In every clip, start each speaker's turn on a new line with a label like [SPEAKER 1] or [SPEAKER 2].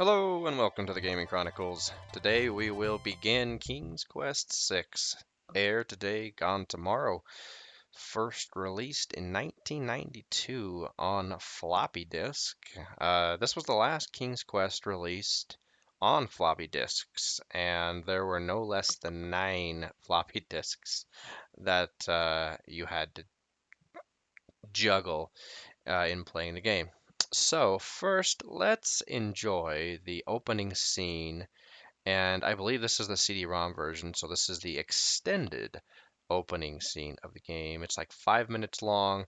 [SPEAKER 1] Hello and welcome to the Gaming Chronicles. Today we will begin King's Quest VI. Heir today, gone tomorrow. First released in 1992 on floppy disk. This was the last King's Quest released on floppy disks, and there were no less than 9 floppy disks that you had to juggle in playing the game. So, first, let's enjoy the opening scene, and I believe this is the CD-ROM version, so this is the extended opening scene of the game. It's like 5 minutes long,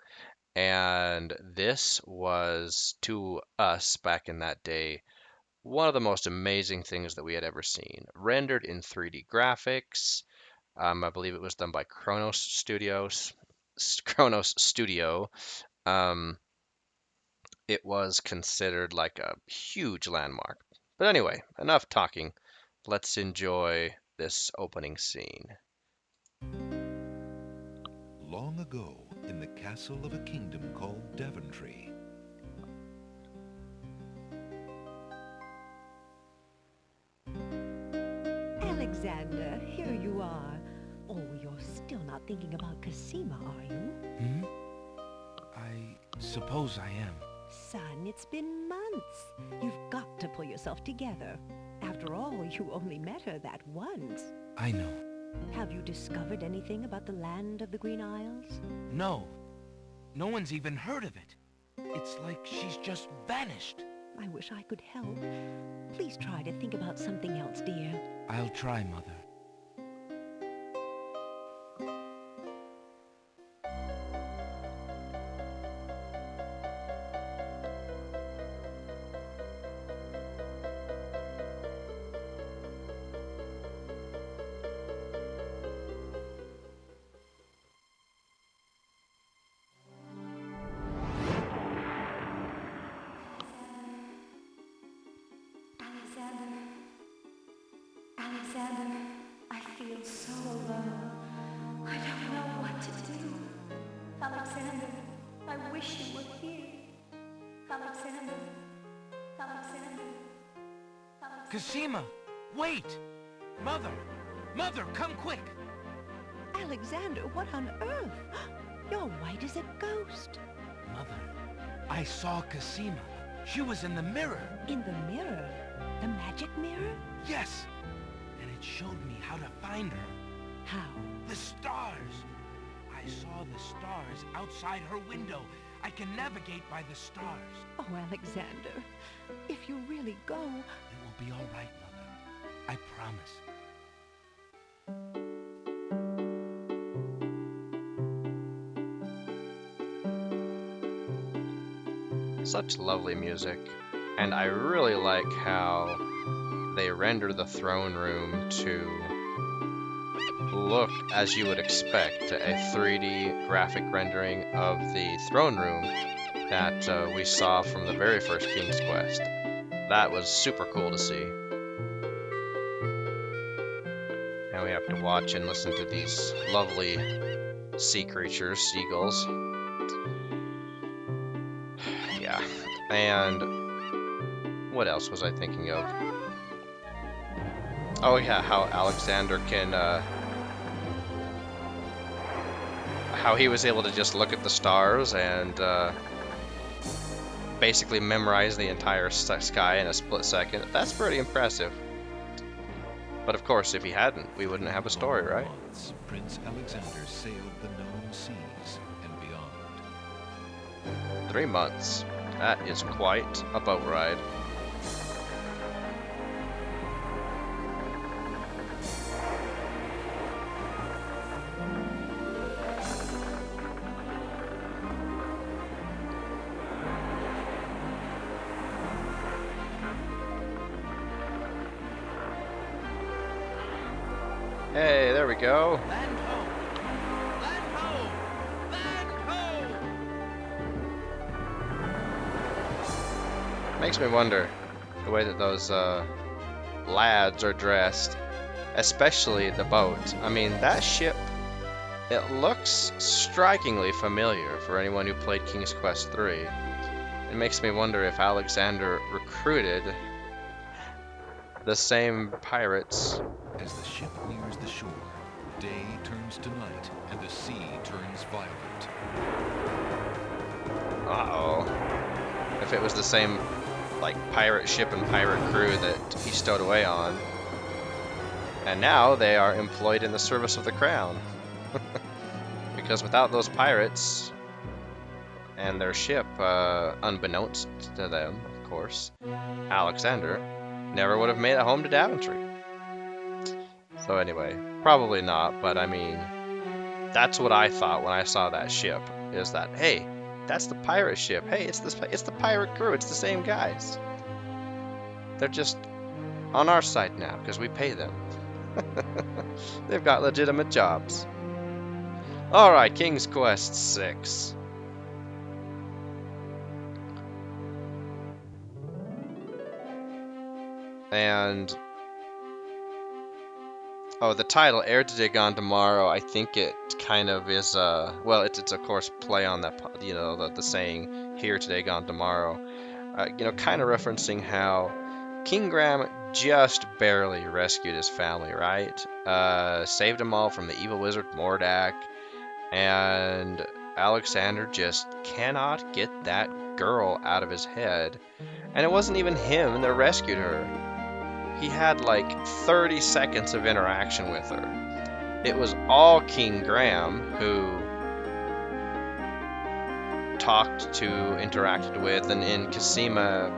[SPEAKER 1] and this was, to us back in that day, one of the most amazing things that we had ever seen. Rendered in 3D graphics. I believe it was done by Kronos Studio. Um, it was considered like a huge landmark. But anyway, enough talking. Let's enjoy this opening scene.
[SPEAKER 2] Long ago, in the castle of a kingdom called Daventry.
[SPEAKER 3] Alexander, here you are. Oh, you're still not thinking about Cassima, are you?
[SPEAKER 4] I suppose I am.
[SPEAKER 3] Son, it's been months. You've got to pull yourself together. After all, you only met her that once.
[SPEAKER 4] I know.
[SPEAKER 3] Have you discovered anything about the land of the Green Isles?
[SPEAKER 4] No. No one's even heard of it. It's like she's just vanished.
[SPEAKER 3] I wish I could help. Please try to think about something else, dear.
[SPEAKER 4] I'll try, Mother.
[SPEAKER 5] Alexander, I feel so alone. I don't know what to do. Alexander, I wish you were here. Alexander, Alexander, Alexander.
[SPEAKER 4] Cassima! Wait! Mother! Mother, come quick!
[SPEAKER 3] Alexander, what on earth? You're white as a ghost.
[SPEAKER 4] Mother, I saw Cassima. She was in the mirror.
[SPEAKER 3] In the mirror? The magic mirror?
[SPEAKER 4] Yes! And it showed me how to find her.
[SPEAKER 3] How?
[SPEAKER 4] The stars! I saw the stars outside her window. I can navigate by the stars.
[SPEAKER 3] Oh, Alexander, if you really go...
[SPEAKER 4] It will be all right, Mother. I promise.
[SPEAKER 1] Such lovely music, and I really like how they render the throne room to look as you would expect, a 3D graphic rendering of the throne room that we saw from the very first King's Quest. That was super cool to see. Now we have to watch and listen to these lovely sea creatures, seagulls. Yeah, and what else was I thinking of? Oh yeah, how Alexander can, how he was able to just look at the stars and basically memorize the entire sky in a split second. That's pretty impressive. But of course, if he hadn't, we wouldn't have a story, right?
[SPEAKER 2] Months, Prince Alexander sailed the known seas and beyond.
[SPEAKER 1] 3 months. That is quite a boat ride. Hey, there we go.
[SPEAKER 4] Land ho! Land ho! Land ho!
[SPEAKER 1] Makes me wonder the way that those lads are dressed, especially the boat. I mean, that ship, it looks strikingly familiar for anyone who played King's Quest III. It makes me wonder if Alexander recruited the same pirates.
[SPEAKER 2] As the ship nears the shore, day turns to night and the sea turns violent.
[SPEAKER 1] Uh-oh. If it was the same, like, pirate ship and pirate crew that he stowed away on. And now they are employed in the service of the crown. Because without those pirates and their ship, unbeknownst to them, of course, Alexander never would have made it home to Daventry. So anyway, probably not, but I mean, that's what I thought when I saw that ship, is that, hey, that's the pirate ship. Hey, it's the pirate crew. It's the same guys. They're just on our side now because we pay them. They've got legitimate jobs. All right, King's Quest 6. And oh, the title Heir Today Gone Tomorrow, I think it kind of is well, it's of course play on that, you know, the saying Here Today Gone Tomorrow. You know, kind of referencing how King Graham just barely rescued his family, right? Saved them all from the evil wizard Mordak, and Alexander just cannot get that girl out of his head. And it wasn't even him that rescued her. He had like 30 seconds of interaction with her. It was all King Graham who talked to, interacted with, and in Cassima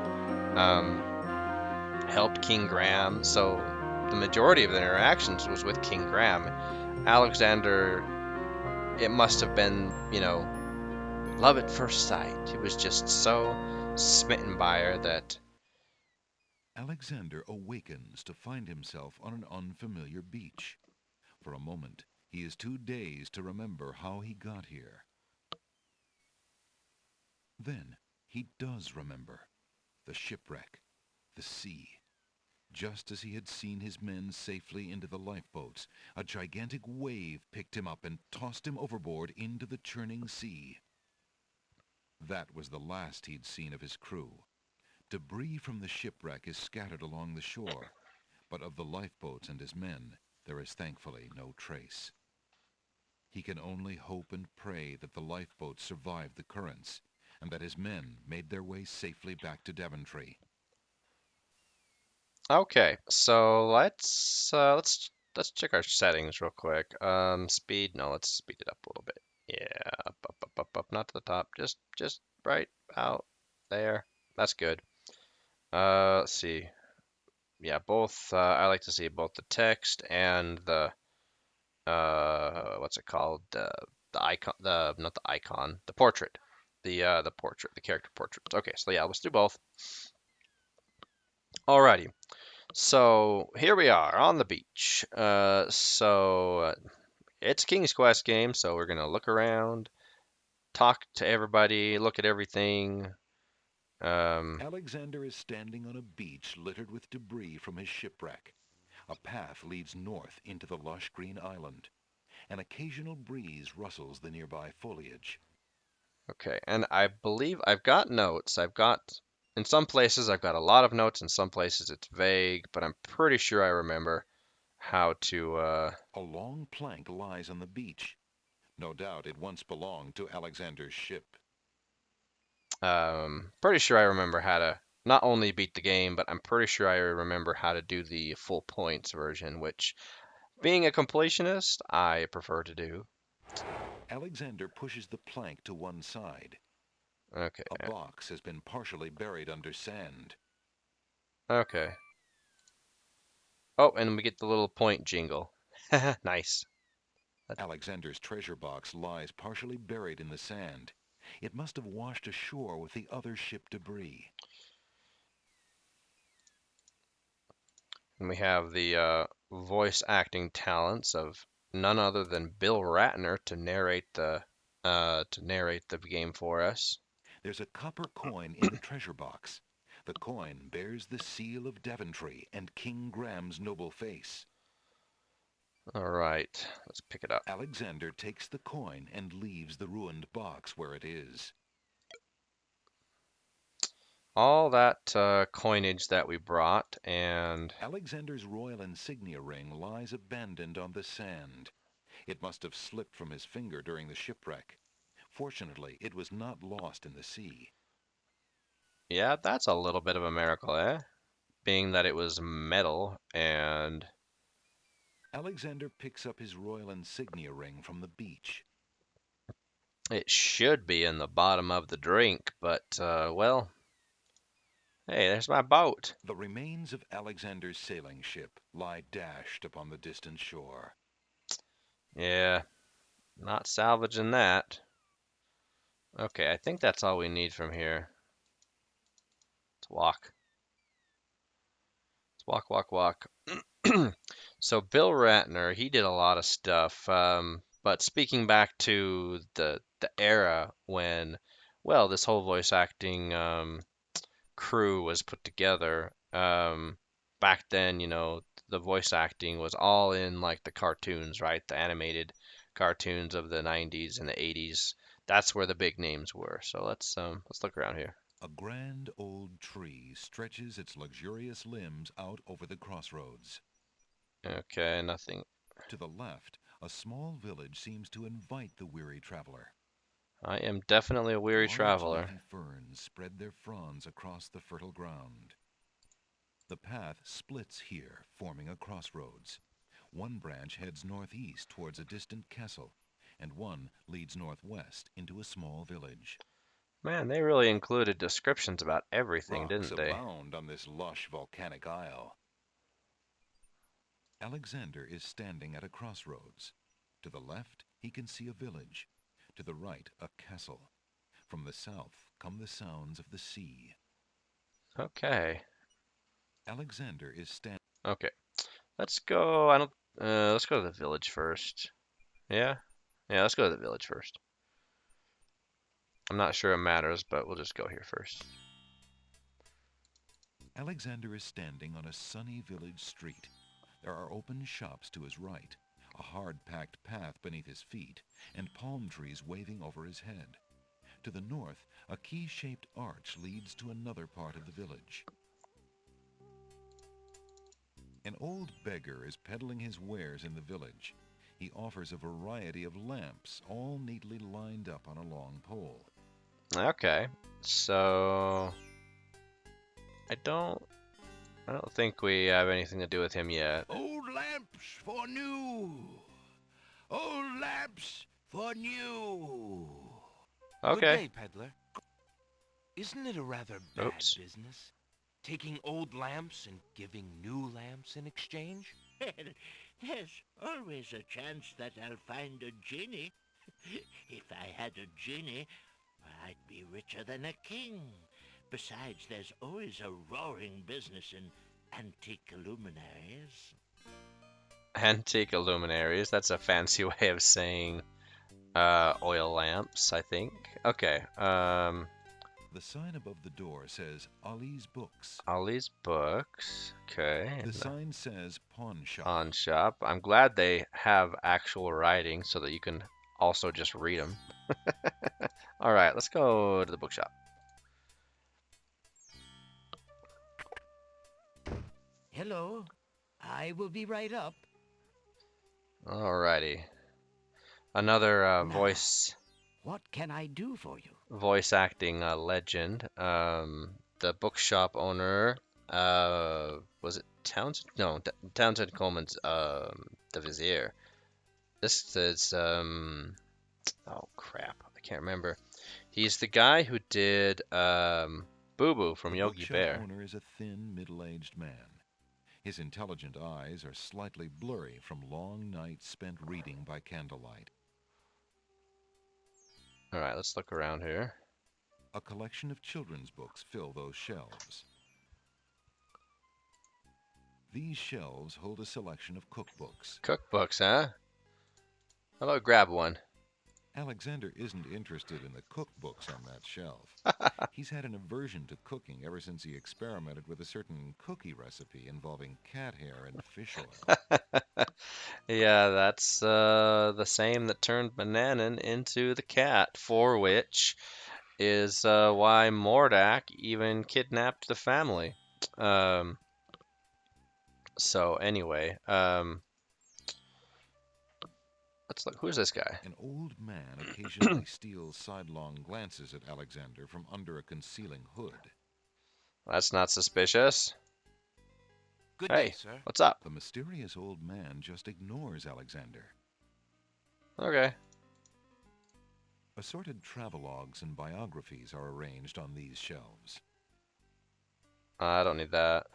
[SPEAKER 1] helped King Graham. So the majority of the interactions was with King Graham. Alexander, it must have been, you know, love at first sight. He was just so smitten by her that...
[SPEAKER 2] Alexander awakens to find himself on an unfamiliar beach. For a moment, he is too dazed to remember how he got here. Then he does remember. The shipwreck, the sea. Just as he had seen his men safely into the lifeboats, a gigantic wave picked him up and tossed him overboard into the churning sea. That was the last he'd seen of his crew. Debris from the shipwreck is scattered along the shore, but of the lifeboats and his men, there is thankfully no trace. He can only hope and pray that the lifeboats survived the currents, and that his men made their way safely back to Daventry.
[SPEAKER 1] Okay, so let's check our settings real quick. Speed, no, let's speed it up a little bit. Yeah, up, not to the top, just right out there. That's good. Let's see. Yeah, both. I like to see both the text and the what's it called? The icon, the not the icon, the portrait, the portrait, the character portrait. Okay, so yeah, let's do both. Alrighty. So here we are on the beach. It's a King's Quest game, so we're gonna look around, talk to everybody, look at everything.
[SPEAKER 2] Alexander is standing on a beach littered with debris from his shipwreck. A path leads north into the lush green island. An occasional breeze rustles the nearby foliage.
[SPEAKER 1] Okay, and I believe I've got notes. In some places I've got a lot of notes, in some places it's vague, but I'm pretty sure I remember how to.
[SPEAKER 2] A long plank lies on the beach. No doubt it once belonged to Alexander's ship.
[SPEAKER 1] Pretty sure I remember how to not only beat the game, but I'm pretty sure I remember how to do the full points version, which, being a completionist, I prefer to do.
[SPEAKER 2] Alexander pushes the plank to one side.
[SPEAKER 1] Okay,
[SPEAKER 2] A box has been partially buried under sand.
[SPEAKER 1] okay. Oh, and we get the little point jingle. Nice.
[SPEAKER 2] Alexander's treasure box lies partially buried in the sand. It must have washed ashore with the other ship debris.
[SPEAKER 1] And we have the voice acting talents of none other than Bill Ratner to narrate the game for us.
[SPEAKER 2] There's a copper coin in the treasure box. The coin bears the seal of Daventry and King Graham's noble face.
[SPEAKER 1] All right, let's pick it up.
[SPEAKER 2] Alexander takes the coin and leaves the ruined box where it is.
[SPEAKER 1] all that coinage that we brought, and
[SPEAKER 2] Alexander's royal insignia ring lies abandoned on the sand. It must have slipped from his finger during the shipwreck. Fortunately, it was not lost in the sea.
[SPEAKER 1] yeah, that's a little bit of a miracle, eh? Being that it was metal and
[SPEAKER 2] Alexander picks up his royal insignia ring from the beach.
[SPEAKER 1] it should be in the bottom of the drink, but well, hey, there's my boat.
[SPEAKER 2] The remains of Alexander's sailing ship lie dashed upon the distant shore.
[SPEAKER 1] Yeah, not salvaging that. Okay, I think that's all we need from here. Let's walk. Let's walk, walk, walk. So Bill Ratner, he did a lot of stuff. But speaking back to the era when, well, this whole voice acting crew was put together. Back then, the voice acting was all in like the cartoons, right? The animated cartoons of the 90s and the 80s. That's where the big names were. So let's look around here.
[SPEAKER 2] A grand old tree stretches its luxurious limbs out over the crossroads.
[SPEAKER 1] Okay, nothing.
[SPEAKER 2] To the left, a small village seems to invite the weary traveler.
[SPEAKER 1] I am definitely a weary
[SPEAKER 2] Large
[SPEAKER 1] traveler.
[SPEAKER 2] leafy ferns spread their fronds across the fertile ground. The path splits here, forming a crossroads. One branch heads northeast towards a distant castle, and one leads northwest into a small village.
[SPEAKER 1] Man, they really included descriptions about everything,
[SPEAKER 2] Rocks
[SPEAKER 1] didn't they?
[SPEAKER 2] abound on this lush volcanic isle. Alexander is standing at a crossroads. To the left, he can see a village. To the right, a castle. From the south come the sounds of the sea.
[SPEAKER 1] Okay.
[SPEAKER 2] Alexander is standing.
[SPEAKER 1] Okay. Let's go. I don't. Let's go to the village first. Yeah. Yeah. Let's go to the village first. I'm not sure it matters, but we'll just go here first.
[SPEAKER 2] Alexander is standing on a sunny village street. There are open shops to his right, a hard-packed path beneath his feet, and palm trees waving over his head. To the north, a key-shaped arch leads to another part of the village. An old beggar is peddling his wares in the village. He offers a variety of lamps, all neatly lined up on a long pole.
[SPEAKER 1] Okay. So I don't think we have anything to do with him yet.
[SPEAKER 4] Old lamps for new. Old lamps for new. Good
[SPEAKER 1] Okay.
[SPEAKER 4] day, peddler. Isn't it a rather bad
[SPEAKER 1] Oops.
[SPEAKER 4] business? Taking old lamps and giving new lamps in exchange?
[SPEAKER 6] Well, there's always a chance that I'll find a genie. If I had a genie, I'd be richer than a king. Besides, there's always a roaring business in antique luminaries.
[SPEAKER 1] Antique luminaries. That's a fancy way of saying oil lamps, I think. Okay.
[SPEAKER 2] The sign above the door says Ali's Books.
[SPEAKER 1] Ollie's books. Okay.
[SPEAKER 2] The sign says pawn shop.
[SPEAKER 1] Pawn shop. I'm glad they have actual writing so that you can also just read them. All right, let's go to the bookshop.
[SPEAKER 6] Hello. I will be right up.
[SPEAKER 1] Alrighty. Another
[SPEAKER 6] Now. What can I do for you?
[SPEAKER 1] voice acting legend. The bookshop owner, was it Townsend? No, Townsend Coleman's the Vizier. This is oh crap, I can't remember. He's the guy who did Boo Boo from
[SPEAKER 2] The
[SPEAKER 1] Yogi
[SPEAKER 2] bookshop
[SPEAKER 1] Bear.
[SPEAKER 2] owner is a thin, middle-aged man. His intelligent eyes are slightly blurry from long nights spent reading by candlelight.
[SPEAKER 1] All right, let's look around here.
[SPEAKER 2] A collection of children's books fill those shelves. These shelves hold a selection of cookbooks.
[SPEAKER 1] Cookbooks, huh? How about grab one?
[SPEAKER 2] Alexander isn't interested in the cookbooks on that shelf. He's had an aversion to cooking ever since he experimented with a certain cookie recipe involving cat hair and fish oil.
[SPEAKER 1] Yeah, that's the same that turned Bananan into the cat, for which is why Mordak even kidnapped the family. Um, so anyway, let's look. Who's this guy?
[SPEAKER 2] An old man occasionally steals sidelong glances at Alexander from under a concealing hood.
[SPEAKER 1] That's not suspicious.
[SPEAKER 4] Good day,
[SPEAKER 1] Hey,
[SPEAKER 4] sir.
[SPEAKER 1] what's up?
[SPEAKER 2] The mysterious old man just ignores Alexander.
[SPEAKER 1] Okay.
[SPEAKER 2] Assorted travelogues and biographies are arranged on these shelves.
[SPEAKER 1] I don't need that.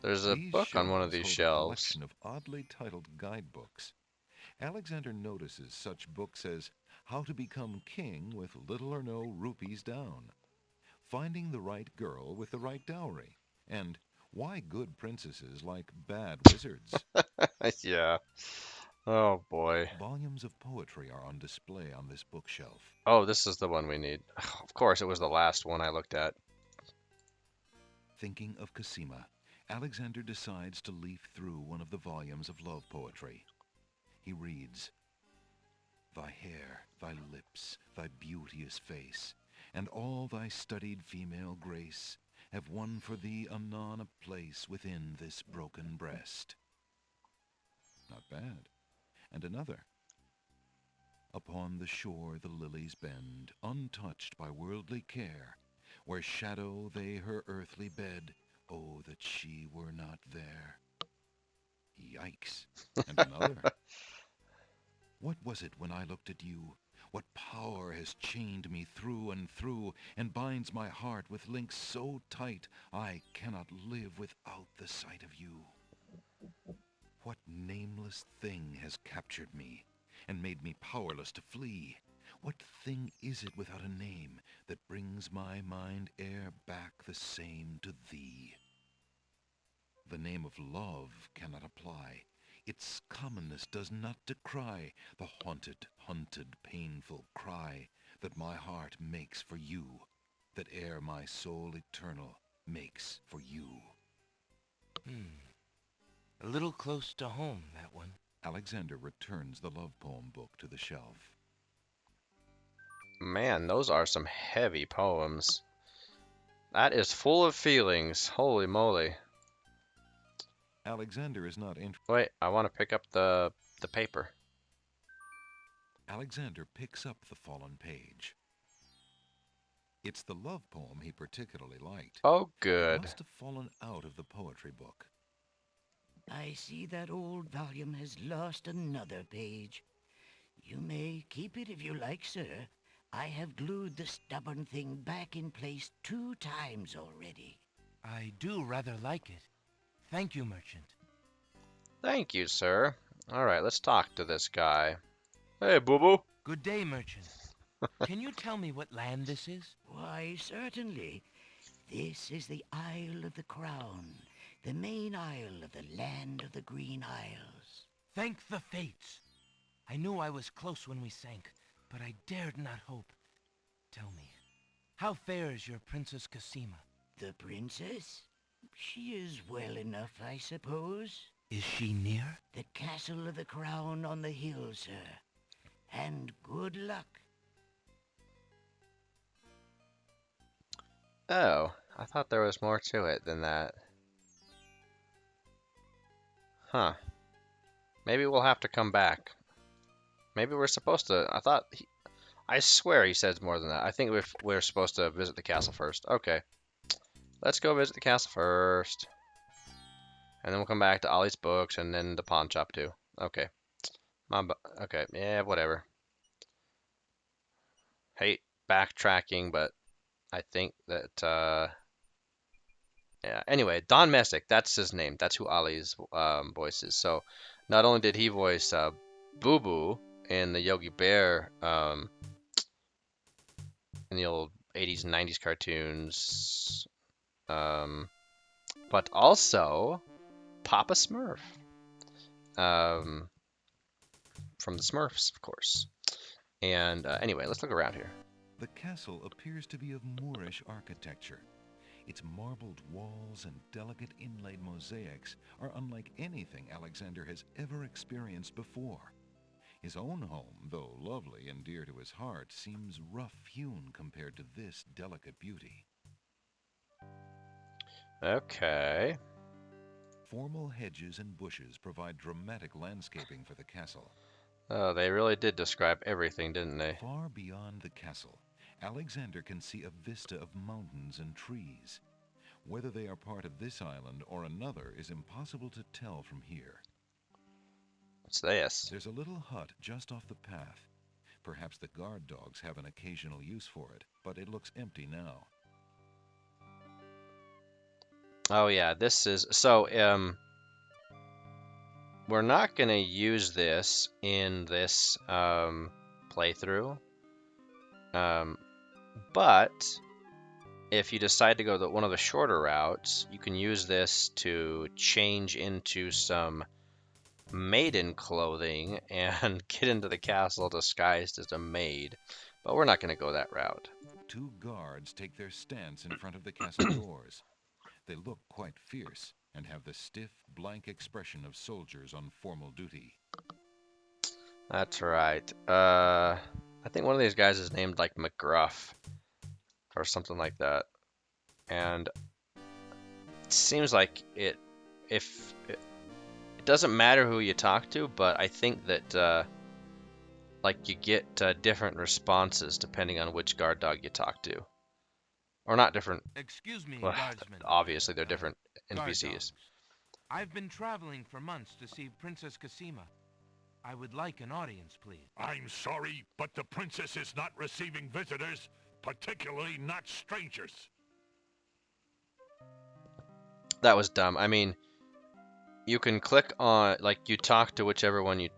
[SPEAKER 1] There's a
[SPEAKER 2] These
[SPEAKER 1] book on one of
[SPEAKER 2] shelves
[SPEAKER 1] these
[SPEAKER 2] hold a
[SPEAKER 1] shelves.
[SPEAKER 2] collection of oddly titled guidebooks. Alexander notices such books as How to Become King with Little or No Rupees Down, Finding the Right Girl with the Right Dowry, and Why Good Princesses Like Bad Wizards.
[SPEAKER 1] Yeah. Oh boy.
[SPEAKER 2] Volumes of poetry are on display on this bookshelf.
[SPEAKER 1] Oh, this is the one we need. Of course, it was the last one I looked at.
[SPEAKER 2] Thinking of Cassima, Alexander decides to leaf through one of the volumes of love poetry. He reads, Thy hair, thy lips, thy beauteous face, and all thy studied female grace have won for thee anon a place within this broken breast. Not bad. And another. Upon the shore the lilies bend, untouched by worldly care, where shadow they her earthly bed, oh, that she were not there. Yikes. And another. What was it when I looked at you? What power has chained me through and binds my heart with links so tight I cannot live without the sight of you? What nameless thing has captured me and made me powerless to flee? What thing is it without a name that brings my mind e'er back the same to thee? The name of love cannot apply. Its commonness does not decry the haunted, hunted, painful cry that my heart makes for you, that e'er my soul eternal makes for you.
[SPEAKER 4] A little close to home, that one.
[SPEAKER 2] Alexander returns the love poem book to the shelf.
[SPEAKER 1] Man, those are some heavy poems. That is full of feelings. Holy moly.
[SPEAKER 2] Alexander is not interested.
[SPEAKER 1] Wait, I want to pick up the paper.
[SPEAKER 2] Alexander picks up the fallen page. It's the love poem he particularly liked.
[SPEAKER 1] Oh,
[SPEAKER 2] It
[SPEAKER 1] good.
[SPEAKER 2] must have fallen out of the poetry book.
[SPEAKER 7] I see that old volume has lost another page. You may keep it if you like, sir. I have glued the stubborn thing back in place 2 times already.
[SPEAKER 4] I do rather like it. Thank you, merchant.
[SPEAKER 1] Thank you, sir. All right, let's talk to this guy. Hey, boo-boo.
[SPEAKER 4] Good day, merchant. Can you tell me what land this is?
[SPEAKER 7] Why, certainly. This is the Isle of the Crown, the main isle of the land of the Green Isles.
[SPEAKER 4] Thank the fates. I knew I was close when we sank, but I dared not hope. Tell me, how fares your Princess Cassima?
[SPEAKER 7] The princess? She is well enough, I suppose.
[SPEAKER 4] Is she near?
[SPEAKER 7] The castle of the Crown on the hill, sir. And good luck.
[SPEAKER 1] Oh, I thought there was more to it than that. Huh. Maybe we'll have to come back. Maybe we're supposed to. I swear he says more than that. I think we're supposed to visit the castle first. Okay. Let's go visit the castle first. And then we'll come back to Ollie's books and then the pawn shop too. Okay. Okay, yeah, whatever. Hate backtracking, but I think that, yeah. Anyway, Don Messick, that's his name. That's who Ollie's voice is. So, not only did he voice Boo Boo in the Yogi Bear, in the old 80s and 90s cartoons, but also Papa Smurf, from the Smurfs, of course. And anyway, let's look around here.
[SPEAKER 2] The castle appears to be of Moorish architecture. Its marbled walls and delicate inlaid mosaics are unlike anything Alexander has ever experienced before. His own home, though lovely and dear to his heart, seems rough-hewn compared to this delicate beauty.
[SPEAKER 1] Okay.
[SPEAKER 2] Formal hedges and bushes provide dramatic landscaping for the castle.
[SPEAKER 1] Oh, they really did describe everything, didn't they?
[SPEAKER 2] Far beyond the castle, Alexander can see a vista of mountains and trees. Whether they are part of this island or another is impossible to tell from here.
[SPEAKER 1] What's this?
[SPEAKER 2] There's a little hut just off the path. Perhaps the guard dogs have an occasional use for it, but it looks empty now.
[SPEAKER 1] Oh yeah, this is so we're not gonna use this in this playthrough. But if you decide to go one of the shorter routes, you can use this to change into some maiden clothing and get into the castle disguised as a maid. But we're not going to go that route.
[SPEAKER 2] 2 guards take their stance in front of the castle doors. They look quite fierce and have the stiff, blank expression of soldiers on formal duty.
[SPEAKER 1] That's right. I think one of these guys is named like McGruff or something like that. And it seems like it doesn't matter who you talk to, but I think that like you get different responses depending on which guard dog you talk to. Or not different.
[SPEAKER 4] Excuse me,
[SPEAKER 1] Well,
[SPEAKER 4] guardsman.
[SPEAKER 1] obviously they're different
[SPEAKER 4] Guard
[SPEAKER 1] NPCs.
[SPEAKER 4] dogs. I've been traveling for months to see Princess Cassima. I would like an audience, please.
[SPEAKER 8] I'm sorry, but the princess is not receiving visitors, particularly not strangers.
[SPEAKER 1] That was dumb. I mean, you can click on, like, you talk to whichever one you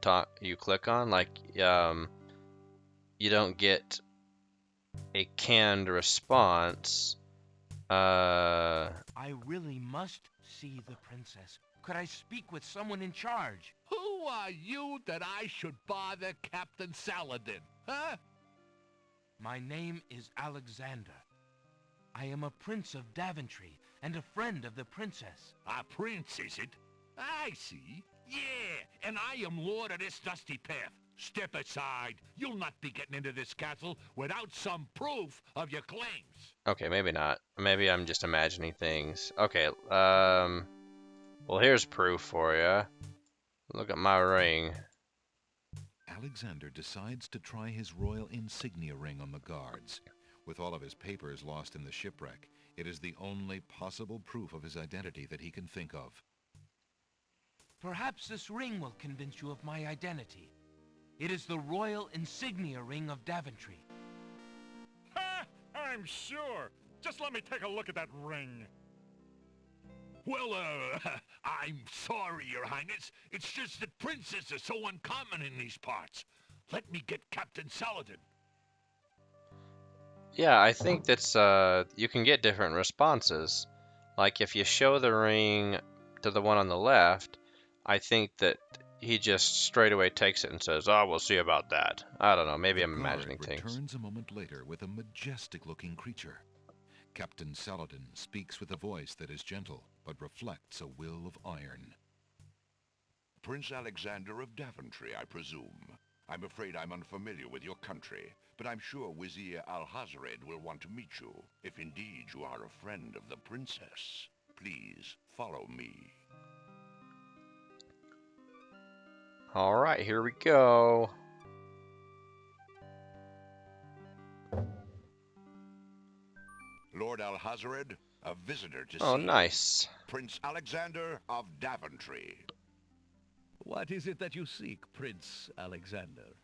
[SPEAKER 1] click on. Like, you don't get a canned response.
[SPEAKER 4] I really must see the princess. Could I speak with someone in charge?
[SPEAKER 8] Who are you that I should bother Captain Saladin, huh?
[SPEAKER 4] My name is Alexander. I am a prince of Daventry and a friend of the princess.
[SPEAKER 8] A prince, is it? I see. Yeah, and I am lord of this dusty path. Step aside. You'll not be getting into this castle without some proof of your claims.
[SPEAKER 1] Okay, maybe not. Maybe I'm just imagining things. Okay, well, here's proof for you. Look at my ring.
[SPEAKER 2] Alexander decides to try his royal insignia ring on the guards. With all of his papers lost in the shipwreck, it is the only possible proof of his identity that he can think of.
[SPEAKER 4] Perhaps this ring will convince you of my identity. It is the royal insignia ring of Daventry.
[SPEAKER 8] Ha! I'm sure. Just let me take a look at that ring. Well, I'm sorry, Your Highness. It's just that princes are so uncommon in these parts. Let me get Captain Saladin.
[SPEAKER 1] Yeah, I think that's, you can get different responses. Like, if you show the ring to the one on the left, I think that he just straight away takes it and says, "Oh, we'll see about that." I don't know, maybe I'm imagining
[SPEAKER 2] guard
[SPEAKER 1] things.
[SPEAKER 2] returns a moment later with a majestic-looking creature. Captain Saladin speaks with a voice that is gentle, but reflects a will of iron.
[SPEAKER 9] Prince Alexander of Daventry, I presume. I'm afraid I'm unfamiliar with your country, but I'm sure Vizier Alhazred will want to meet you, if indeed you are a friend of the princess. Please, follow me.
[SPEAKER 1] All right, here we go.
[SPEAKER 9] Lord Alhazred, a visitor to
[SPEAKER 1] Oh,
[SPEAKER 9] see.
[SPEAKER 1] nice.
[SPEAKER 9] Prince Alexander of Daventry.
[SPEAKER 10] What is it that you seek, Prince Alexander?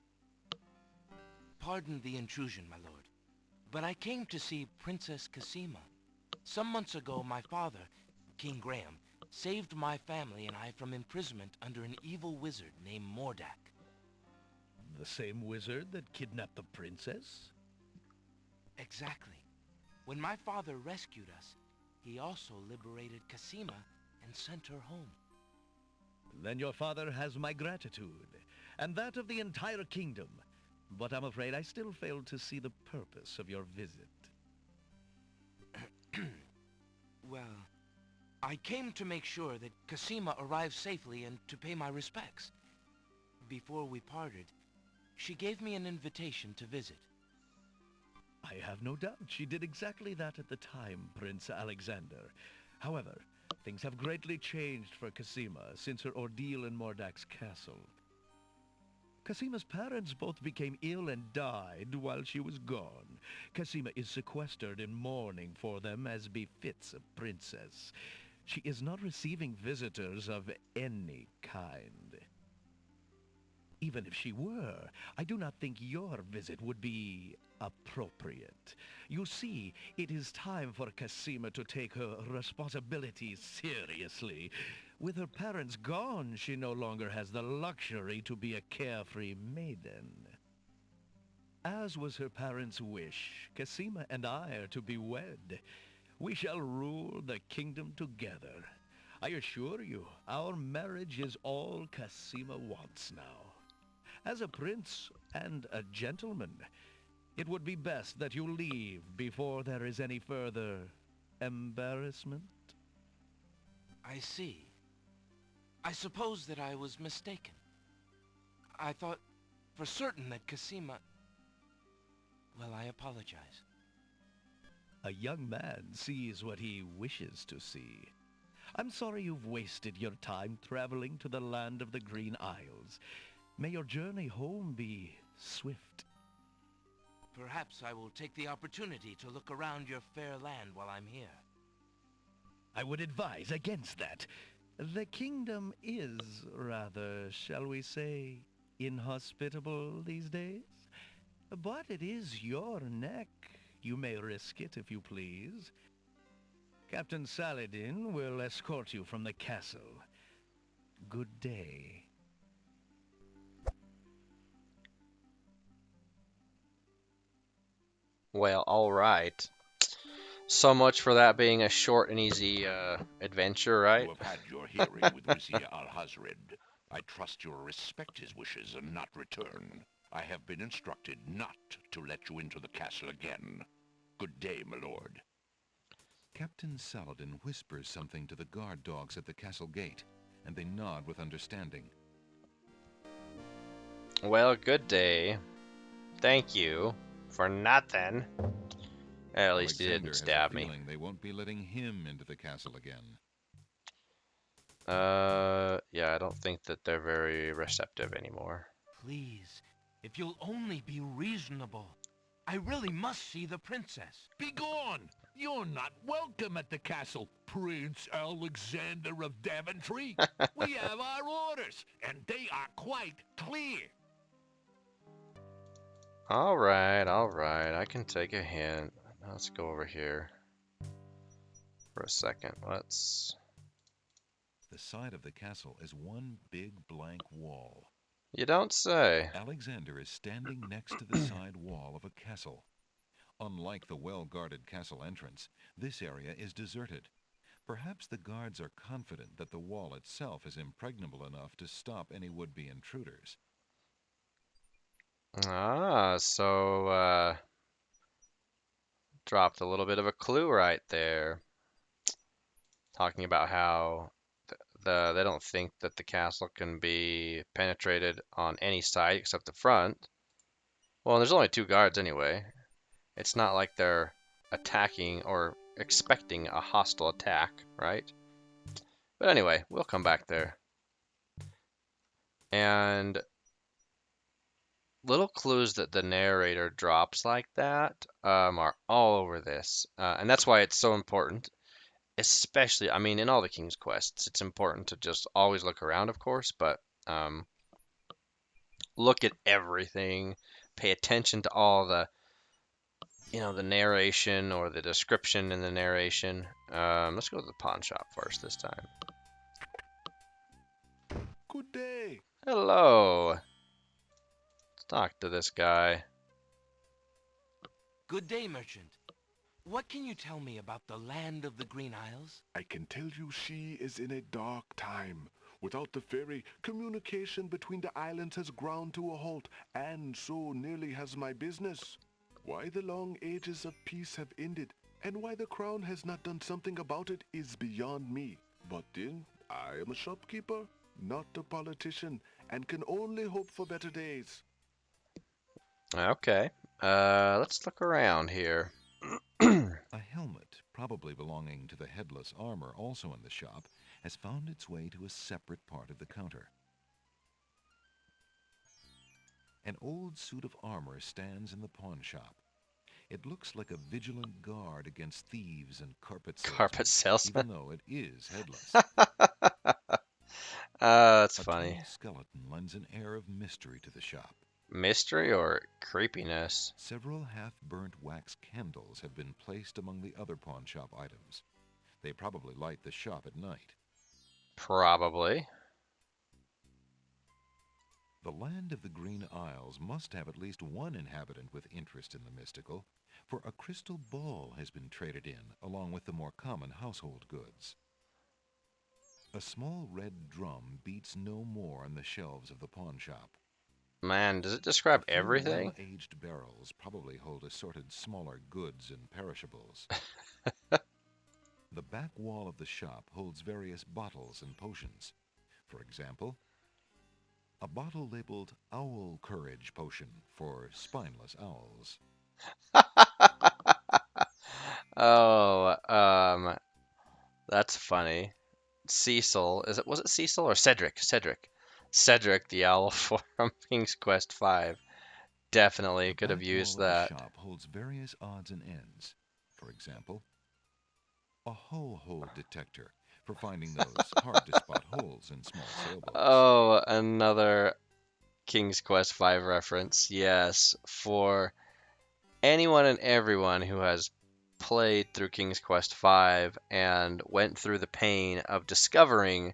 [SPEAKER 4] Pardon the intrusion, my lord, but I came to see Princess Cassima. Some months ago, my father, King Graham, saved my family and I from imprisonment under an evil wizard named Mordak.
[SPEAKER 10] The same wizard that kidnapped the princess?
[SPEAKER 4] Exactly. When my father rescued us, he also liberated Cassima and sent her home.
[SPEAKER 10] Then your father has my gratitude, and that of the entire kingdom. But I'm afraid I still fail to see the purpose of your visit.
[SPEAKER 4] Well, I came to make sure that Cassima arrived safely and to pay my respects. Before we parted, she gave me an invitation to visit.
[SPEAKER 10] I have no doubt she did exactly that at the time, Prince Alexander. However, things have greatly changed for Cassima since her ordeal in Mordak's castle. Cassima's parents both became ill and died while she was gone. Cassima is sequestered in mourning for them as befits a princess. She is not receiving visitors of any kind. Even if she were, I do not think your visit would be appropriate. You see, it is time for Cassima to take her responsibilities seriously. With her parents gone, she no longer has the luxury to be a carefree maiden. As was her parents' wish, Cassima and I are to be wed. We shall rule the kingdom together. I assure you, our marriage is all Cassima wants now. As a prince and a gentleman, it would be best that you leave before there is any further embarrassment.
[SPEAKER 4] I see. I suppose that I was mistaken. I thought for certain that Cassima... Well, I apologize.
[SPEAKER 10] A young man sees what he wishes to see. I'm sorry you've wasted your time traveling to the land of the Green Isles. May your journey home be swift.
[SPEAKER 4] Perhaps I will take the opportunity to look around your fair land while I'm here.
[SPEAKER 10] I would advise against that. The kingdom is rather, shall we say, inhospitable these days. But it is your neck. You may risk it if you please. Captain Saladin will escort you from the castle. Good day.
[SPEAKER 1] Well, all right. So much for that being a short and easy adventure, right?
[SPEAKER 9] You have had your hearing with Vizier Alhazred. I trust you will respect his wishes and not return. I have been instructed not to let you into the castle again. Good day, my lord.
[SPEAKER 2] Captain Saladin whispers something to the guard dogs at the castle gate, and they nod with understanding.
[SPEAKER 1] Well, good day. Thank you for nothing. At least he
[SPEAKER 2] Alexander
[SPEAKER 1] didn't
[SPEAKER 2] has
[SPEAKER 1] stab
[SPEAKER 2] a
[SPEAKER 1] me.
[SPEAKER 2] feeling they won't be letting him into the castle again.
[SPEAKER 1] Yeah, I don't think that they're very receptive anymore.
[SPEAKER 4] Please, if you'll only be reasonable. I really must see the princess.
[SPEAKER 8] Begone! You're not welcome at the castle, Prince Alexander of Daventry. We have our orders, and they are quite clear.
[SPEAKER 1] All right, I can take a hint. Let's go over here for a second. Let's...
[SPEAKER 2] The side of the castle is one big blank wall.
[SPEAKER 1] You don't say.
[SPEAKER 2] Alexander is standing next to the side wall of a castle. Unlike the well-guarded castle entrance, this area is deserted. Perhaps the guards are confident that the wall itself is impregnable enough to stop any would-be intruders.
[SPEAKER 1] Ah, so, dropped a little bit of a clue right there. Talking about how they don't think that the castle can be penetrated on any side except the front. Well, there's only two guards anyway. It's not like they're attacking or expecting a hostile attack, right? But anyway, we'll come back there. And little clues that the narrator drops like that are all over this. And that's why it's so important. Especially, I mean, in all the King's Quests, it's important to just always look around, of course, but look at everything. Pay attention to all the, the narration or the description in the narration. Let's go to the pawn shop first this time.
[SPEAKER 8] Good day.
[SPEAKER 1] Hello. Let's talk to this guy.
[SPEAKER 4] Good day, merchant. What can you tell me about the land of the Green Isles?
[SPEAKER 11] I can tell you she is in a dark time. Without the ferry, communication between the islands has ground to a halt, and so nearly has my business. Why the long ages of peace have ended, and why the crown has not done something about it is beyond me. But then, I am a shopkeeper, not a politician, and can only hope for better days.
[SPEAKER 1] Okay. Let's look around here.
[SPEAKER 2] A helmet, probably belonging to the headless armor also in the shop, has found its way to a separate part of the counter. An old suit of armor stands in the pawn shop. It looks like a vigilant guard against thieves and carpet
[SPEAKER 1] Carpet
[SPEAKER 2] salesmen,
[SPEAKER 1] salesman.
[SPEAKER 2] even though it is headless.
[SPEAKER 1] That's
[SPEAKER 2] A
[SPEAKER 1] funny.
[SPEAKER 2] tall skeleton lends an air of mystery to the shop.
[SPEAKER 1] Mystery or creepiness?
[SPEAKER 2] Several half-burnt wax candles have been placed among the other pawn shop items. They probably light the shop at night.
[SPEAKER 1] Probably.
[SPEAKER 2] The land of the Green Isles must have at least one inhabitant with interest in the mystical, for a crystal ball has been traded in, along with the more common household goods. A small red drum beats no more on the shelves of the pawn shop.
[SPEAKER 1] Man, does it
[SPEAKER 2] A
[SPEAKER 1] describe
[SPEAKER 2] few
[SPEAKER 1] everything?
[SPEAKER 2] well-aged barrels probably hold assorted smaller goods and perishables. The back wall of the shop holds various bottles and potions. For example, a bottle labeled Owl Courage Potion for spineless owls.
[SPEAKER 1] Oh, that's funny. Cecil, was it Cecil or Cedric? Cedric the owl from King's Quest V. Definitely
[SPEAKER 2] The
[SPEAKER 1] could have
[SPEAKER 2] back wall
[SPEAKER 1] used
[SPEAKER 2] of the
[SPEAKER 1] that.
[SPEAKER 2] shop holds various odds and ends. For example, a hull hole detector for finding those hard-to-spot holes in small sailboats.
[SPEAKER 1] Oh, another King's Quest V reference. Yes, for anyone and everyone who has played through King's Quest V and went through the pain of discovering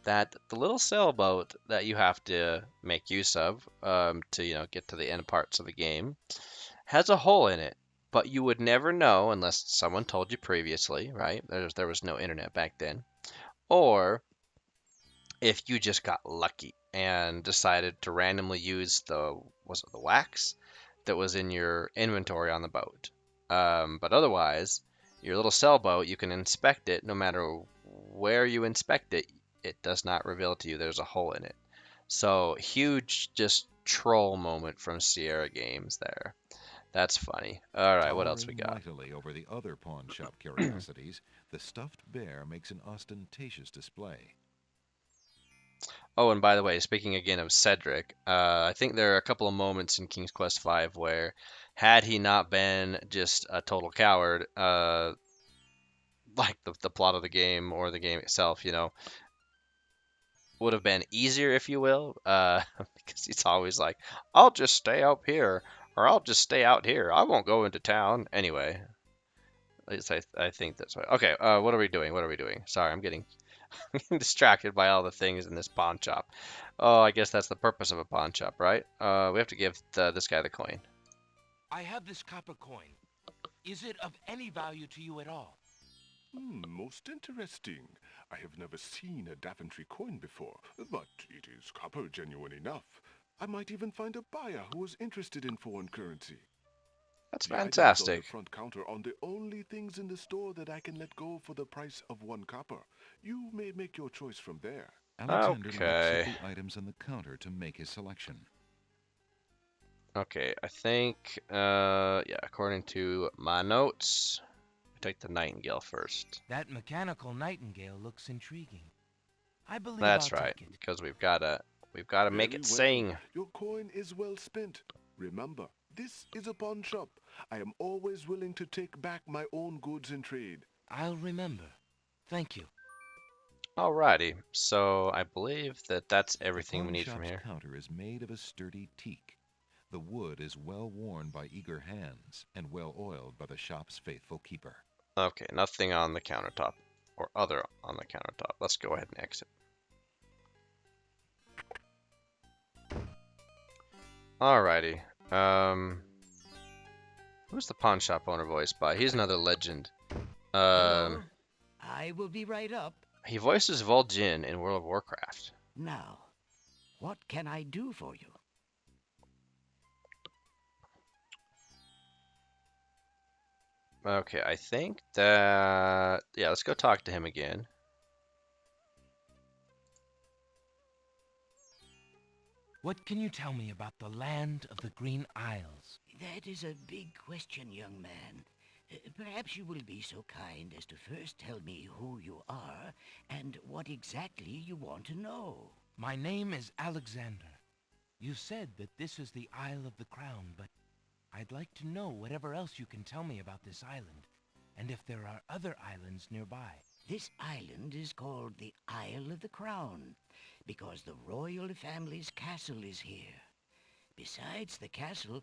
[SPEAKER 1] that the little sailboat that you have to make use of to get to the end parts of the game has a hole in it, but you would never know unless someone told you previously, right? There was no internet back then, or if you just got lucky and decided to randomly use the wax that was in your inventory on the boat. But otherwise, your little sailboat, you can inspect it no matter where you inspect it, it does not reveal to you there's a hole in it. So, huge just troll moment from Sierra Games there. That's funny. All right, what else we
[SPEAKER 2] Towering
[SPEAKER 1] got?
[SPEAKER 2] mightily over the other pawn shop curiosities, the stuffed bear makes an ostentatious display.
[SPEAKER 1] Oh, and by the way, speaking again of Cedric, I think there are a couple of moments in King's Quest V where, had he not been just a total coward, like the plot of the game or the game itself, would have been easier, if you will, because he's always like, "I'll just stay up here," or "I'll just stay out here. I won't go into town." Anyway, at least I think that's right. Okay, what are we doing? What are we doing? Sorry, I'm getting distracted by all the things in this pawn shop. Oh, I guess that's the purpose of a pawn shop, right? We have to give this guy the coin.
[SPEAKER 4] I have this copper coin. Is it of any value to you at all?
[SPEAKER 11] Most interesting. I have never seen a Daventry coin before, but it is copper genuine enough. I might even find a buyer who is interested in foreign currency.
[SPEAKER 1] That's
[SPEAKER 11] The items on the
[SPEAKER 1] fantastic.
[SPEAKER 11] front counter are the only things in the store that I can let go for the price of 1 copper. You may make your choice from there.
[SPEAKER 2] Alexander looks at
[SPEAKER 1] Okay.
[SPEAKER 2] the items on the counter to make his selection.
[SPEAKER 1] Okay, I think, yeah, according to my notes, I take the Nightingale first.
[SPEAKER 4] That mechanical nightingale looks intriguing. I believe I'll
[SPEAKER 1] That's right,
[SPEAKER 4] take it.
[SPEAKER 1] because we've gotta make
[SPEAKER 11] Very
[SPEAKER 1] it
[SPEAKER 11] well.
[SPEAKER 1] sing.
[SPEAKER 11] Your coin is well spent. Remember, this is a pawn shop. I am always willing to take back my own goods in trade.
[SPEAKER 4] I'll remember. Thank you.
[SPEAKER 1] Alrighty, so I believe that that's
[SPEAKER 2] The
[SPEAKER 1] everything we
[SPEAKER 2] pawn
[SPEAKER 1] need from
[SPEAKER 2] shop's
[SPEAKER 1] here.
[SPEAKER 2] counter is made of a sturdy teak. The wood is well worn by eager hands and well oiled by the shop's faithful keeper.
[SPEAKER 1] Okay, nothing on the countertop or other on the countertop. Let's go ahead and exit. Alrighty. Who's the pawn shop owner voiced by? He's another legend.
[SPEAKER 7] Hello? I will be right up.
[SPEAKER 1] He voices Vol'jin in World of Warcraft.
[SPEAKER 7] Now, what can I do for you?
[SPEAKER 1] Okay, I think that... Yeah, let's go talk to him again.
[SPEAKER 4] What can you tell me about the land of the Green Isles?
[SPEAKER 7] That is a big question, young man. Perhaps you will be so kind as to first tell me who you are and what exactly you want to know.
[SPEAKER 4] My name is Alexander. You said that this is the Isle of the Crown, but I'd like to know whatever else you can tell me about this island, and if there are other islands nearby.
[SPEAKER 7] This island is called the Isle of the Crown because the royal family's castle is here. Besides the castle,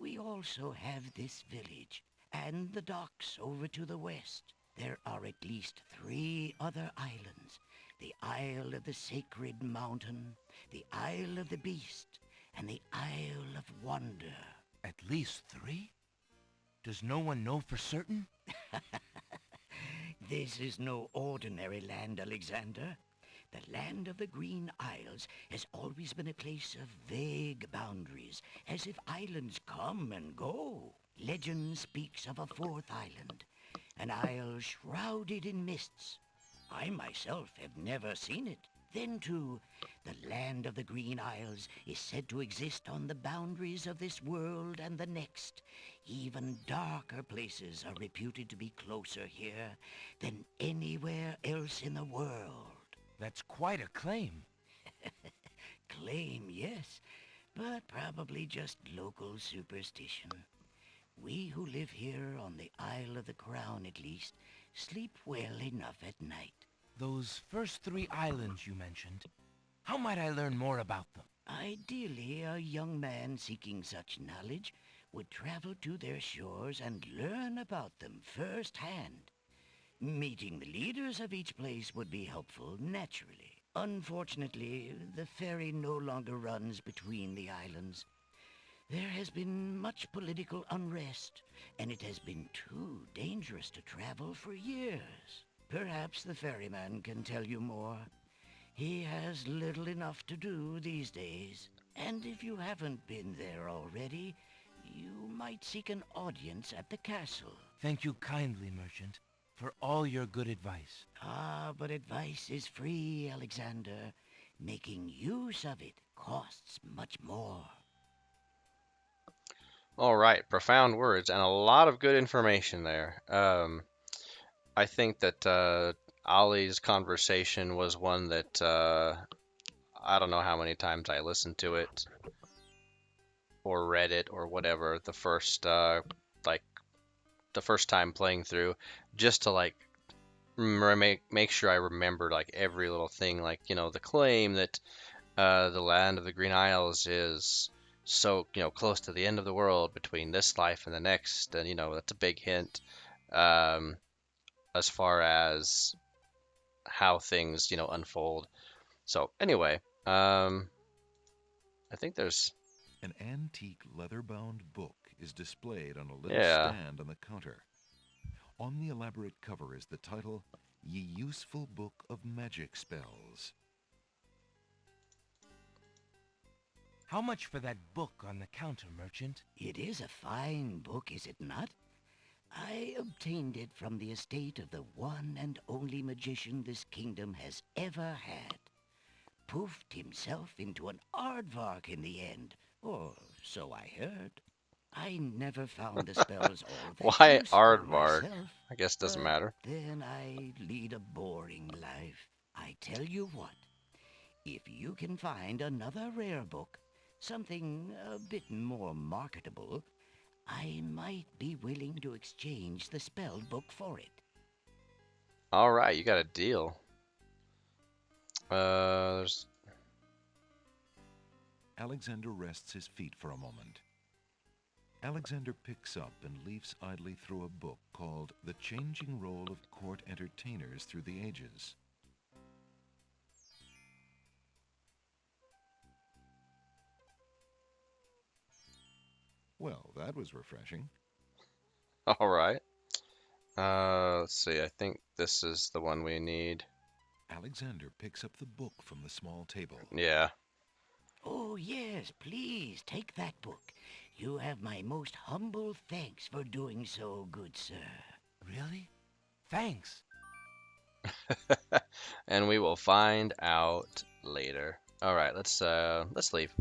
[SPEAKER 7] we also have this village and the docks over to the west. There are at least 3 other islands. The Isle of the Sacred Mountain, the Isle of the Beast, and the Isle of Wonder.
[SPEAKER 4] At least 3? Does no one know for certain?
[SPEAKER 7] This is no ordinary land, Alexander. The land of the Green Isles has always been a place of vague boundaries, as if islands come and go. Legend speaks of a 4th island, an isle shrouded in mists. I myself have never seen it. Then, too, the land of the Green Isles is said to exist on the boundaries of this world and the next. Even darker places are reputed to be closer here than anywhere else in the world.
[SPEAKER 4] That's quite a claim.
[SPEAKER 7] Claim, yes, but probably just local superstition. We who live here on the Isle of the Crown, at least, sleep well enough at night.
[SPEAKER 4] Those first 3 islands you mentioned, how might I learn more about them?
[SPEAKER 7] Ideally, a young man seeking such knowledge would travel to their shores and learn about them firsthand. Meeting the leaders of each place would be helpful, naturally. Unfortunately, the ferry no longer runs between the islands. There has been much political unrest, and it has been too dangerous to travel for years. Perhaps the ferryman can tell you more. He has little enough to do these days. And if you haven't been there already, you might seek an audience at the castle.
[SPEAKER 4] Thank you kindly, merchant, for all your good advice.
[SPEAKER 7] Ah, but advice is free, Alexander. Making use of it costs much more.
[SPEAKER 1] All right, profound words and a lot of good information there. I think that Ollie's conversation was one that I don't know how many times I listened to it or read it or whatever the first time playing through, just to like make sure I remembered like every little thing, like the claim that the land of the Green Isles is so close to the end of the world between this life and the next, and that's a big hint as far as how things unfold. So anyway, I think there's
[SPEAKER 2] An antique leather-bound book is displayed on a little
[SPEAKER 1] Yeah.
[SPEAKER 2] stand on the counter. On the elaborate cover is the title, Ye Useful Book of Magic Spells.
[SPEAKER 4] How much for that book on the counter, merchant?
[SPEAKER 7] It is a fine book, is it not? I obtained it from the estate of the one and only magician this kingdom has ever had. Poofed himself into an aardvark in the end, or so I heard. I never found the spells all that
[SPEAKER 1] Why
[SPEAKER 7] useful
[SPEAKER 1] aardvark?
[SPEAKER 7] myself,
[SPEAKER 1] I guess it doesn't
[SPEAKER 7] but
[SPEAKER 1] matter.
[SPEAKER 7] then I lead a boring life. I tell you what, if you can find another rare book, something a bit more marketable, I might be willing to exchange the spelled book for it.
[SPEAKER 1] All right, you got a deal. There's
[SPEAKER 2] Alexander rests his feet for a moment. Alexander picks up and leafs idly through a book called The Changing Role of Court Entertainers Through the Ages. Well, that was refreshing.
[SPEAKER 1] all right. Let's see. I think this is the one we need.
[SPEAKER 2] Alexander picks up the book from the small table.
[SPEAKER 1] Yeah.
[SPEAKER 7] Oh, yes, please, take that book. You have my most humble thanks for doing so, good sir.
[SPEAKER 4] Really? Thanks.
[SPEAKER 1] And we will find out later. All right, let's leave.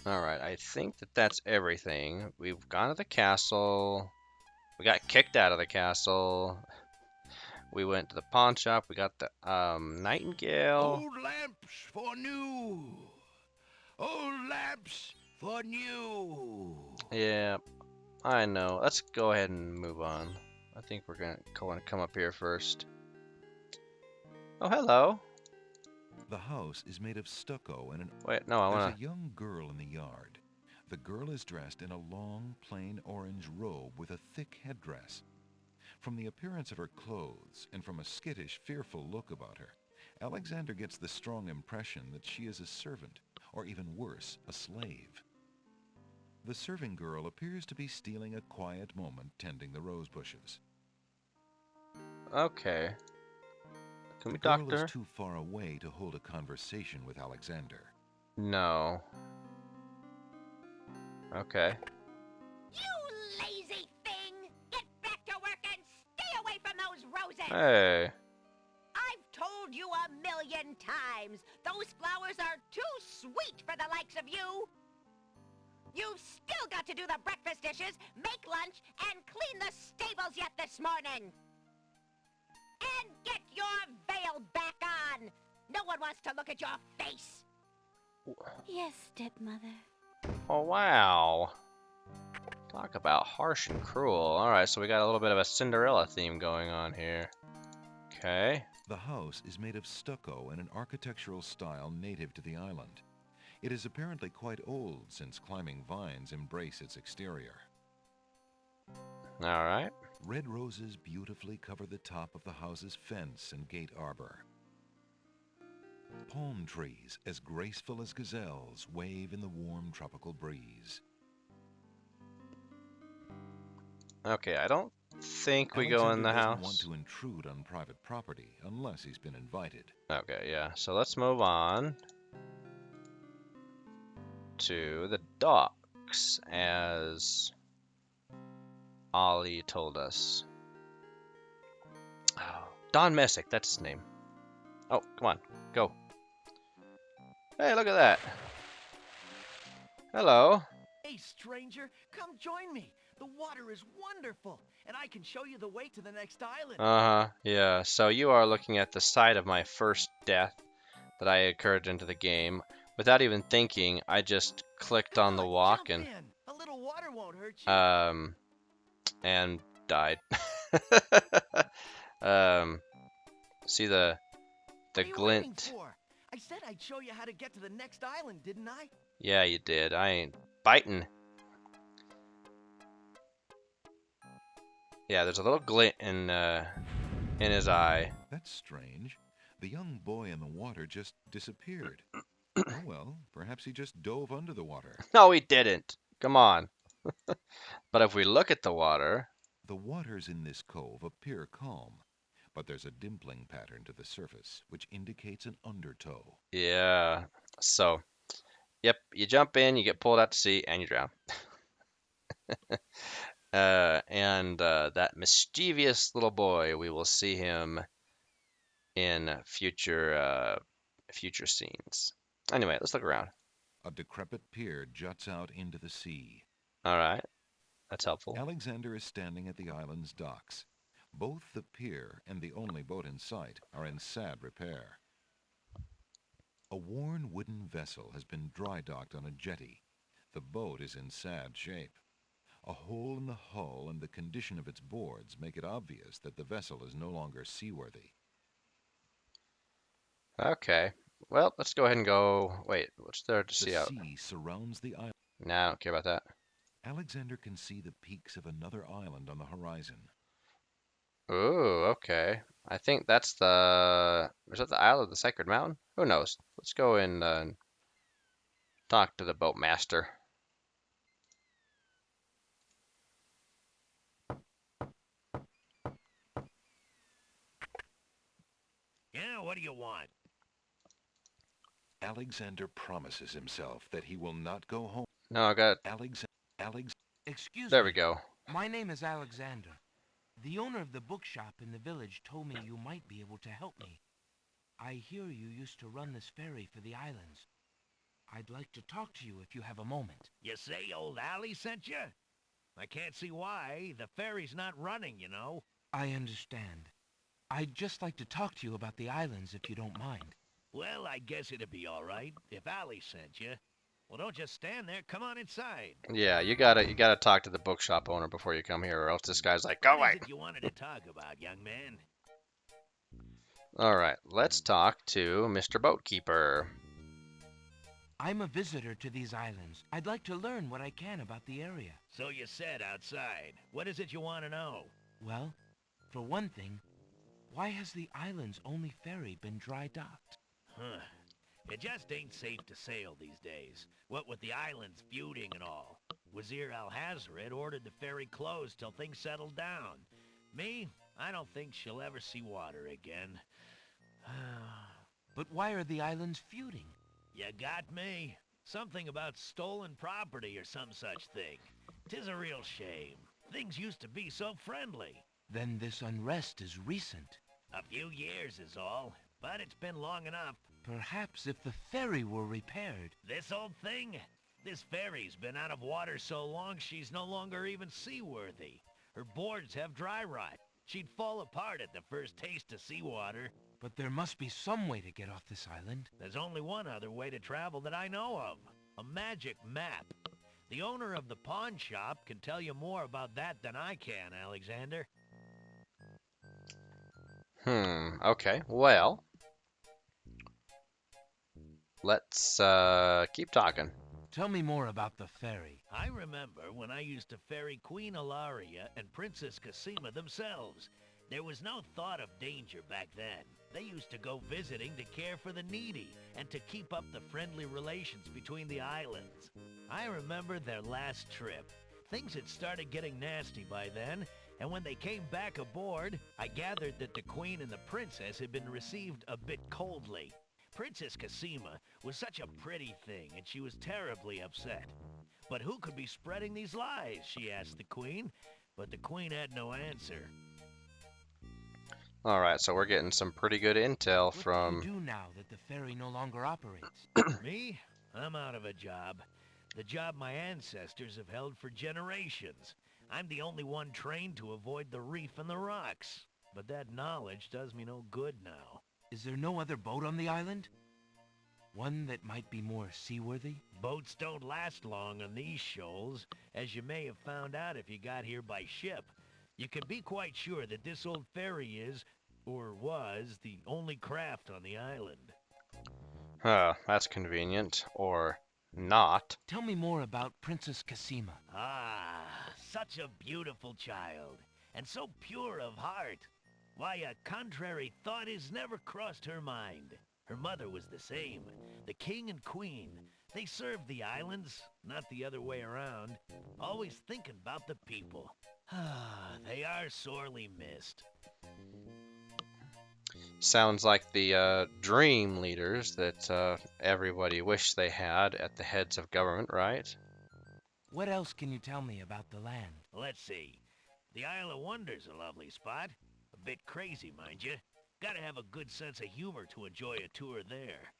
[SPEAKER 1] Alright, I think that that's everything. We've gone to the castle. We got kicked out of the castle. We went to the pawn shop. We got the nightingale.
[SPEAKER 6] Old lamps for new. Old lamps for new.
[SPEAKER 1] Yeah, I know. Let's go ahead and move on. I think we're gonna come up here first. Oh, hello.
[SPEAKER 2] The house is made of stucco and
[SPEAKER 1] Wait, no, I
[SPEAKER 2] There's
[SPEAKER 1] wanna.
[SPEAKER 2] a young girl in the yard. The girl is dressed in a long, plain orange robe with a thick headdress. From the appearance of her clothes and from a skittish, fearful look about her, Alexander gets the strong impression that she is a servant, or even worse, a slave. The serving girl appears to be stealing a quiet moment tending the rose bushes.
[SPEAKER 1] Okay. Can we
[SPEAKER 2] The girl
[SPEAKER 1] talk to
[SPEAKER 2] is
[SPEAKER 1] her?
[SPEAKER 2] too far away to hold a conversation with Alexander.
[SPEAKER 1] No. Okay.
[SPEAKER 12] You lazy thing! Get back to work and stay away from those roses!
[SPEAKER 1] Hey.
[SPEAKER 12] I've told you 1,000,000 times, those flowers are too sweet for the likes of you! You've still got to do the breakfast dishes, make lunch, and clean the stables yet this morning! And get your veil back on! No one wants to look at your face!
[SPEAKER 5] Yes, stepmother.
[SPEAKER 1] Oh, wow. Talk about harsh and cruel. Alright, so we got a little bit of a Cinderella theme going on here. Okay.
[SPEAKER 2] The house is made of stucco in an architectural style native to the island. It is apparently quite old since climbing vines embrace its exterior.
[SPEAKER 1] Alright.
[SPEAKER 2] Red roses beautifully cover the top of the house's fence and gate arbor. Palm trees, as graceful as gazelles, wave in the warm tropical breeze.
[SPEAKER 1] Okay, I don't think we
[SPEAKER 2] Alexander
[SPEAKER 1] go in the
[SPEAKER 2] doesn't
[SPEAKER 1] house.
[SPEAKER 2] want to intrude on private property unless he's been invited.
[SPEAKER 1] Okay, yeah. So let's move on to the docks, as Ollie told us. Oh, Don Messick, that's his name. Oh, come on, go. Hey, look at that. Hello.
[SPEAKER 10] Hey, stranger, come join me. The water is wonderful, and I can show you the way to the next island.
[SPEAKER 1] Uh-huh, yeah. So you are looking at the site of my first death that I occurred into the game. Without even thinking, I just clicked on the walk
[SPEAKER 10] Jump in. A little water won't hurt you.
[SPEAKER 1] and died. See the
[SPEAKER 10] What are you waiting
[SPEAKER 1] glint.
[SPEAKER 10] for? I said I'd show you how to get to the next island, didn't I?
[SPEAKER 1] Yeah, you did. I ain't biting. Yeah, there's a little glint in his eye.
[SPEAKER 2] That's strange. The young boy in the water just disappeared. Oh well, perhaps he just dove under the water.
[SPEAKER 1] No, he didn't. Come on. But if we look at the water,
[SPEAKER 2] The waters in this cove appear calm, but there's a dimpling pattern to the surface, which indicates an undertow.
[SPEAKER 1] yeah. So, yep, you jump in, you get pulled out to sea, and you drown. And that mischievous little boy, we will see him in future scenes. Anyway, let's look around.
[SPEAKER 2] A decrepit pier juts out into the sea.
[SPEAKER 1] All right, that's helpful.
[SPEAKER 2] Alexander is standing at the island's docks. Both the pier and the only boat in sight are in sad repair. A worn wooden vessel has been dry docked on a jetty. The boat is in sad shape. A hole in the hull and the condition of its boards make it obvious that the vessel is no longer seaworthy.
[SPEAKER 1] Okay, well, let's go ahead and go. Wait, what's there to see
[SPEAKER 2] The
[SPEAKER 1] out?
[SPEAKER 2] sea surrounds the island.
[SPEAKER 1] Nah, I don't care about that.
[SPEAKER 2] Alexander can see the peaks of another island on the horizon.
[SPEAKER 1] Ooh, okay. I think that's the. Is that the Isle of the Sacred Mountain? Who knows? Let's go and talk to the boatmaster.
[SPEAKER 6] Yeah, what do you want?
[SPEAKER 2] Alexander promises himself that he will not go home.
[SPEAKER 1] No, I got.
[SPEAKER 2] Alex.
[SPEAKER 4] Excuse
[SPEAKER 1] There
[SPEAKER 4] me.
[SPEAKER 1] we go.
[SPEAKER 4] My name is Alexander. The owner of the bookshop in the village told me you might be able to help me. I hear you used to run this ferry for the islands. I'd like to talk to you if you have a moment.
[SPEAKER 13] You say old Allie sent you? I can't see why. The ferry's not running, you know.
[SPEAKER 4] I understand. I'd just like to talk to you about the islands if you don't mind.
[SPEAKER 13] Well, I guess it'd be all right if Allie sent you. Well, don't just stand there. Come on inside.
[SPEAKER 1] Yeah, you gotta talk to the bookshop owner before you come here, or else this guy's like, go
[SPEAKER 13] What
[SPEAKER 1] away.
[SPEAKER 13] is it you wanted to talk about, young man?
[SPEAKER 1] All right, let's talk to Mr. Boatkeeper.
[SPEAKER 4] I'm a visitor to these islands. I'd like to learn what I can about the area.
[SPEAKER 13] So you said outside. What is it you want to know?
[SPEAKER 4] Well, for one thing, why has the island's only ferry been dry docked?
[SPEAKER 13] Huh. It just ain't safe to sail these days. What with the islands feuding and all. Wazir Al-Hazred ordered the ferry closed till things settled down. Me, I don't think she'll ever see water again.
[SPEAKER 4] But why are the islands feuding?
[SPEAKER 13] You got me. Something about stolen property or some such thing. 'Tis a real shame. Things used to be so friendly.
[SPEAKER 4] Then this unrest is recent.
[SPEAKER 13] A few years is all, but it's been long enough.
[SPEAKER 4] Perhaps if the ferry were repaired.
[SPEAKER 13] This old thing? This ferry's been out of water so long she's no longer even seaworthy. Her boards have dry rot. She'd fall apart at the first taste of seawater.
[SPEAKER 4] But there must be some way to get off this island.
[SPEAKER 13] There's only one other way to travel that I know of. A magic map. The owner of the pawn shop can tell you more about that than I can, Alexander.
[SPEAKER 1] Okay, well, let's keep talking.
[SPEAKER 4] Tell me more about the ferry.
[SPEAKER 13] I remember when I used to ferry Queen Ilaria and Princess Cassima themselves. There was no thought of danger back then. They used to go visiting to care for the needy and to keep up the friendly relations between the islands. I remember their last trip. Things had started getting nasty by then, and when they came back aboard, I gathered that the Queen and the Princess had been received a bit coldly. Princess Cassima was such a pretty thing, and she was terribly upset. But who could be spreading these lies, she asked the Queen, but the Queen had no answer.
[SPEAKER 1] All right, so we're getting some pretty good intel from...
[SPEAKER 4] What do you do now that the ferry no longer operates?
[SPEAKER 13] Me? I'm out of a job. The job my ancestors have held for generations. I'm the only one trained to avoid the reef and the rocks. But that knowledge does me no good now.
[SPEAKER 4] Is there no other boat on the island? One that might be more seaworthy?
[SPEAKER 13] Boats don't last long on these shoals, as you may have found out if you got here by ship. You can be quite sure that this old ferry is, or was, the only craft on the island.
[SPEAKER 1] That's convenient. Or not.
[SPEAKER 4] Tell me more about Princess Cassima.
[SPEAKER 13] Ah, such a beautiful child, and so pure of heart. Why, a contrary thought has never crossed her mind. Her mother was the same. The king and queen, they served the islands, not the other way around, always thinking about the people. Ah, they are sorely missed.
[SPEAKER 1] Sounds like the dream leaders that everybody wished they had at the heads of government, right?
[SPEAKER 4] What else can you tell me about the land?
[SPEAKER 13] Let's see. The Isle of Wonder's a lovely spot. A bit crazy, mind you. Gotta have a good sense of humor to enjoy a tour there.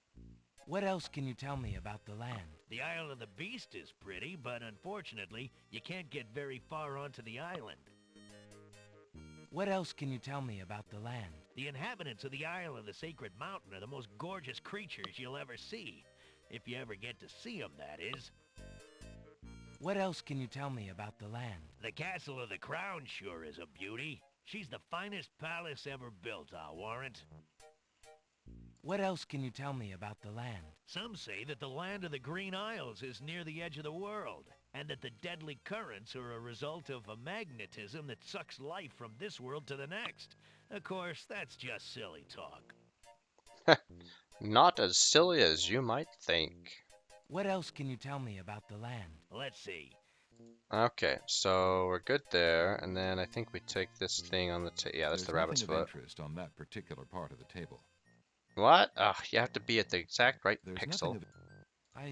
[SPEAKER 4] What else can you tell me about the land?
[SPEAKER 13] The Isle of the Beast is pretty, but unfortunately, you can't get very far onto the island.
[SPEAKER 4] What else can you tell me about the land?
[SPEAKER 13] The inhabitants of the Isle of the Sacred Mountain are the most gorgeous creatures you'll ever see. If you ever get to see them, that is.
[SPEAKER 4] What else can you tell me about the land?
[SPEAKER 13] The Castle of the Crown sure is a beauty. She's the finest palace ever built, I'll warrant.
[SPEAKER 4] What else can you tell me about the land?
[SPEAKER 13] Some say that the land of the Green Isles is near the edge of the world, and that the deadly currents are a result of a magnetism that sucks life from this world to the next. Of course, that's just silly talk.
[SPEAKER 1] Not as silly as you might think.
[SPEAKER 4] What else can you tell me about the land?
[SPEAKER 13] Let's see.
[SPEAKER 1] Okay, so we're good there, and then I think we take this thing on the yeah, that's the rabbit's
[SPEAKER 2] nothing of
[SPEAKER 1] foot.
[SPEAKER 2] interest on that particular part of the table.
[SPEAKER 1] What? You have to be at the exact right
[SPEAKER 2] There's
[SPEAKER 1] pixel.
[SPEAKER 2] nothing of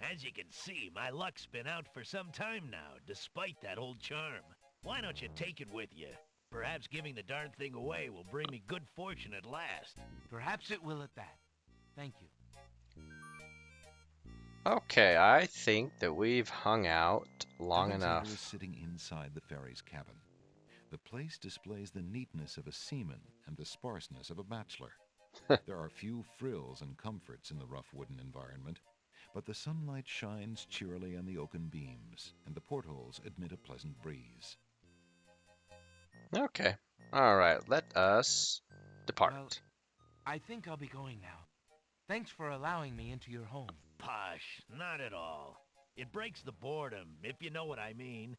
[SPEAKER 13] As you can see, my luck's been out for some time now, despite that old charm. Why don't you take it with you? Perhaps giving the darn thing away will bring me good fortune at last.
[SPEAKER 4] Perhaps it will at that. Thank you.
[SPEAKER 1] Okay, I think that we've hung out long
[SPEAKER 2] Alexander is
[SPEAKER 1] enough.
[SPEAKER 2] sitting inside the ferry's cabin. The place displays the neatness of a seaman and the sparseness of a bachelor. There are few frills and comforts in the rough wooden environment, but the sunlight shines cheerily on the oaken beams, and the portholes admit a pleasant breeze.
[SPEAKER 1] Okay, all right, let us depart.
[SPEAKER 4] Well, I think I'll be going now. Thanks for allowing me into your home.
[SPEAKER 13] Posh, not at all. It breaks the boredom, if you know what I mean.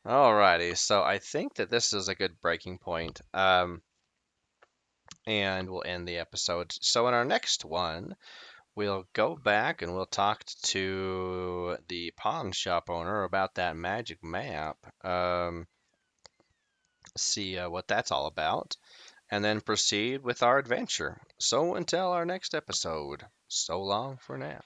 [SPEAKER 1] Alrighty, so I think that this is a good breaking point, and we'll end the episode. So in our next one, we'll go back and we'll talk to the pawn shop owner about that magic map, see what that's all about, and then proceed with our adventure. So until our next episode, so long for now.